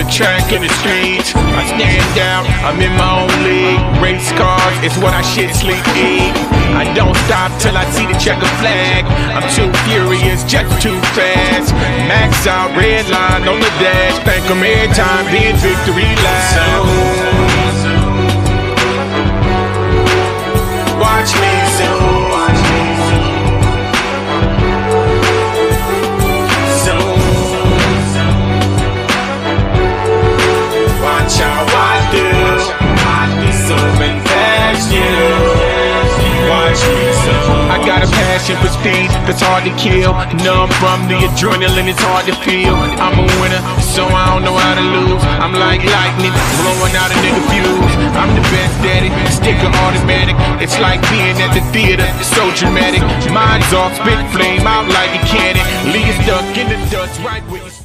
the track in the streets. I stand out, I'm in my own league. Race cars is what I shit, sleep, eat. I don't stop till I see the checker flag. I'm too furious, just too fast. Max out, red line on the dash. Thank 'em every time, being victory lap. Watch me zoom. Watch how I do. Zooming past you. Watch me zoom. I got a passion for speed that's hard to kill. Numb from the adrenaline, it's hard to feel. I'm a winner, so I don't know how to lose. I'm like lightning, blowing out a nigga fuse. I'm the best at it, sticker automatic. It's like being at the theater, it's so dramatic. Mind's off, spit flame out like a cannon. Leave you stuck in the dust right where you